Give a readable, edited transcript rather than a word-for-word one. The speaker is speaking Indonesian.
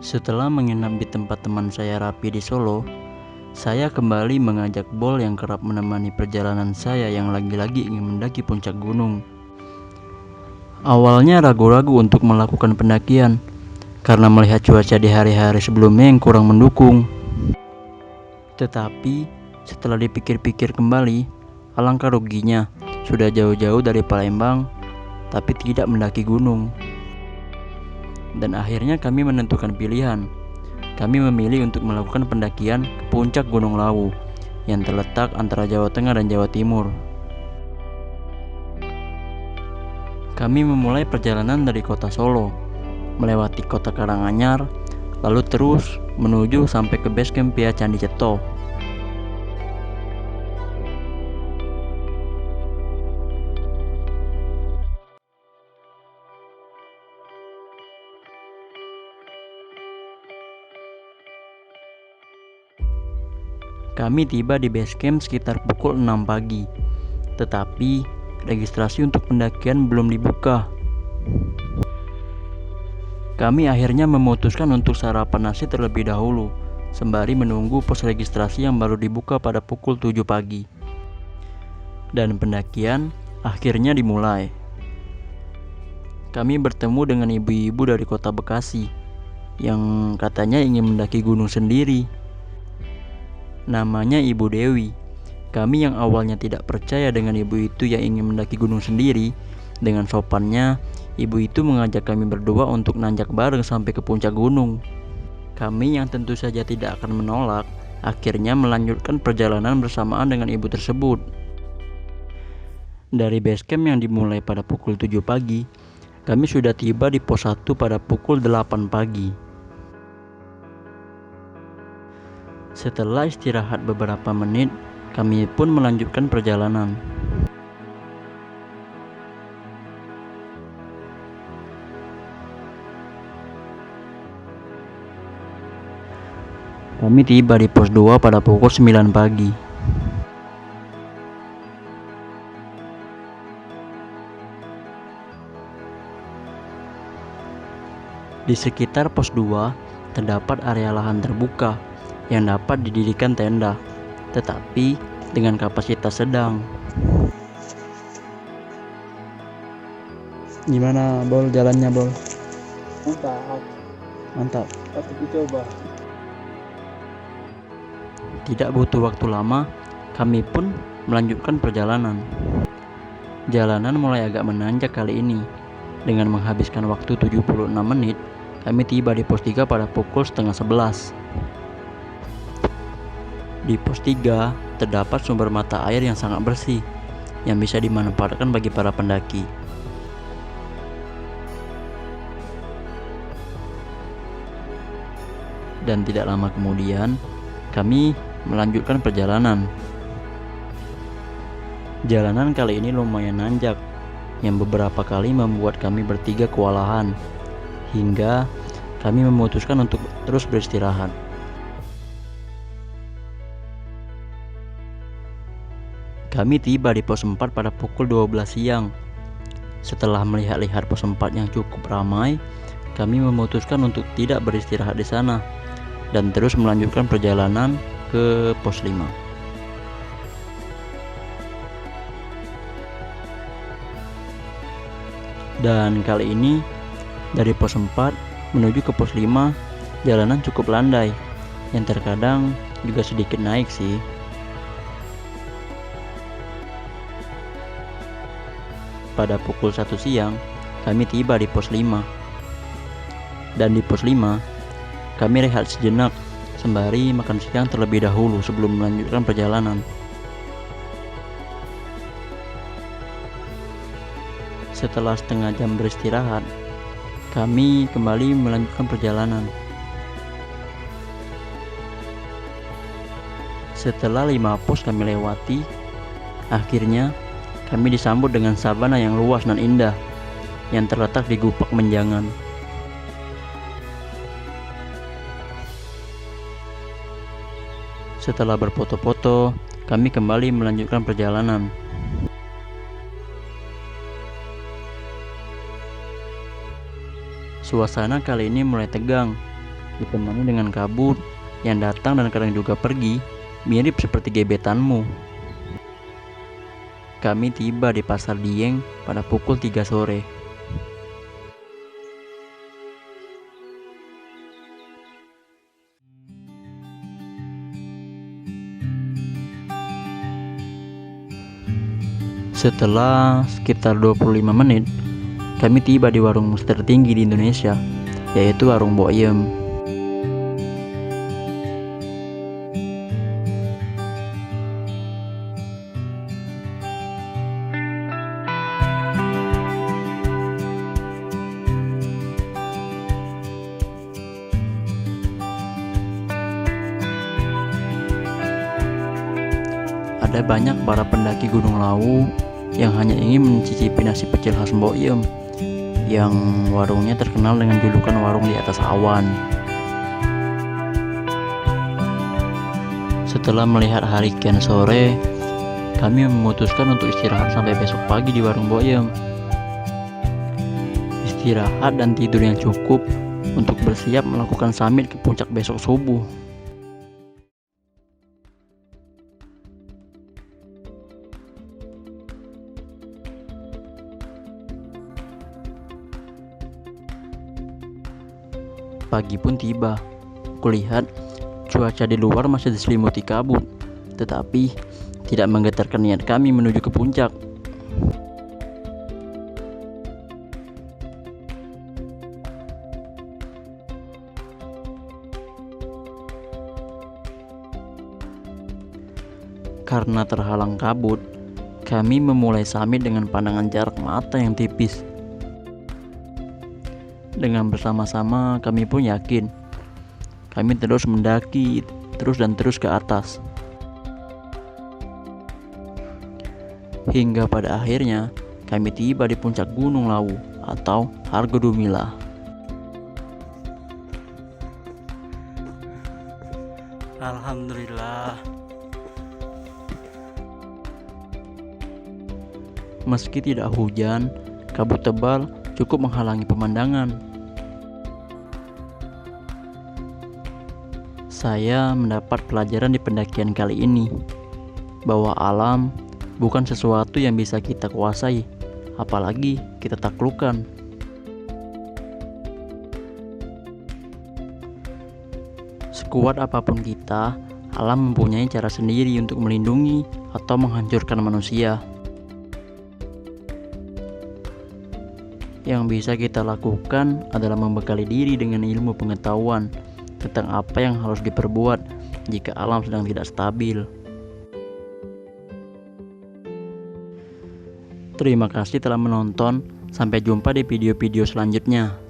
Setelah menginap di tempat teman saya Rapi di Solo, saya kembali mengajak Bol yang kerap menemani perjalanan saya yang lagi-lagi ingin mendaki puncak gunung. Awalnya ragu-ragu untuk melakukan pendakian karena melihat cuaca di hari-hari sebelumnya yang kurang mendukung. Tetapi setelah dipikir-pikir kembali, alangkah ruginya sudah jauh-jauh dari Palembang tapi tidak mendaki gunung. Dan akhirnya kami menentukan pilihan. Kami memilih untuk melakukan pendakian ke puncak Gunung Lawu yang terletak antara Jawa Tengah dan Jawa Timur. Kami memulai perjalanan dari kota Solo, melewati kota Karanganyar, lalu terus menuju sampai ke base camp via Candi Ceto. Kami tiba di base camp sekitar pukul 6 pagi, tetapi registrasi untuk pendakian belum dibuka. Kami akhirnya memutuskan untuk sarapan nasi terlebih dahulu, sembari menunggu pos registrasi yang baru dibuka pada pukul 7 pagi. Dan pendakian akhirnya dimulai. Kami bertemu dengan ibu-ibu dari kota Bekasi yang katanya ingin mendaki gunung sendiri. Namanya Ibu Dewi. Kami yang awalnya tidak percaya dengan ibu itu yang ingin mendaki gunung sendiri, dengan sopannya ibu itu mengajak kami berdua untuk nanjak bareng sampai ke puncak gunung. Kami yang tentu saja tidak akan menolak, akhirnya melanjutkan perjalanan bersamaan dengan ibu tersebut. Dari base camp yang dimulai pada pukul 7 pagi, kami sudah tiba di pos 1 pada pukul 8 pagi. Setelah istirahat beberapa menit, kami pun melanjutkan perjalanan. Kami tiba di pos 2 pada pukul 9 pagi. Di sekitar pos 2 terdapat area lahan terbuka yang dapat didirikan tenda, tetapi dengan kapasitas sedang. Gimana Bol jalannya Bol? Mantap. Patut dicoba. Tidak butuh waktu lama, kami pun melanjutkan perjalanan. Jalanan mulai agak menanjak kali ini. Dengan menghabiskan waktu 76 menit, kami tiba di pos 3 pada pukul setengah 11. Di pos 3 terdapat sumber mata air yang sangat bersih yang bisa dimanfaatkan bagi para pendaki. Dan tidak lama kemudian kami melanjutkan perjalanan. Jalanan kali ini lumayan nanjak yang beberapa kali membuat kami bertiga kewalahan, hingga kami memutuskan untuk terus beristirahat. Kami tiba di pos 4 pada pukul 12 siang. Setelah melihat-lihat pos 4 yang cukup ramai, kami memutuskan untuk tidak beristirahat di sana dan terus melanjutkan perjalanan ke pos 5. Dan kali ini dari pos 4 menuju ke pos 5 jalanan cukup landai, yang terkadang juga sedikit naik sih. Pada pukul 1 siang, kami tiba di pos 5. Dan di pos 5, kami rehat sejenak sembari makan siang terlebih dahulu sebelum melanjutkan perjalanan. Setelah setengah jam beristirahat, kami kembali melanjutkan perjalanan. Setelah 5 pos kami lewati, akhirnya kami disambut dengan sabana yang luas dan indah yang terletak di Gupak Menjangan. Setelah berfoto-foto, kami kembali melanjutkan perjalanan. Suasana kali ini mulai tegang ditemani dengan kabut yang datang dan kadang juga pergi, mirip seperti gebetanmu. Kami tiba di Pasar Dieng pada pukul 3 sore. Setelah sekitar 25 menit, kami tiba di warung tertinggi di Indonesia, yaitu warung Boyem. Ada banyak para pendaki Gunung Lawu yang hanya ingin mencicipi nasi pecel khas Boyem, yang warungnya terkenal dengan julukan warung di atas awan. Setelah melihat hari kian sore, kami memutuskan untuk istirahat sampai besok pagi di warung Boyem. Istirahat dan tidur yang cukup untuk bersiap melakukan summit ke puncak besok subuh. Pagi pun tiba. Kulihat cuaca di luar masih diselimuti kabut, tetapi tidak menggetarkan niat kami menuju ke puncak. Karena terhalang kabut, kami memulai summit dengan pandangan jarak mata yang tipis. Dengan bersama-sama kami pun yakin kami terus mendaki terus ke atas, hingga pada akhirnya kami tiba di puncak Gunung Lawu atau Hargodumila. Alhamdulillah, meski tidak hujan, kabut tebal cukup menghalangi pemandangan. Saya mendapat pelajaran di pendakian kali ini, bahwa alam bukan sesuatu yang bisa kita kuasai, apalagi kita taklukkan. Sekuat apapun kita, alam mempunyai cara sendiri untuk melindungi atau menghancurkan manusia. Yang bisa kita lakukan adalah membekali diri dengan ilmu pengetahuan tentang apa yang harus diperbuat jika alam sedang tidak stabil. Terima kasih telah menonton. Sampai jumpa di video-video selanjutnya.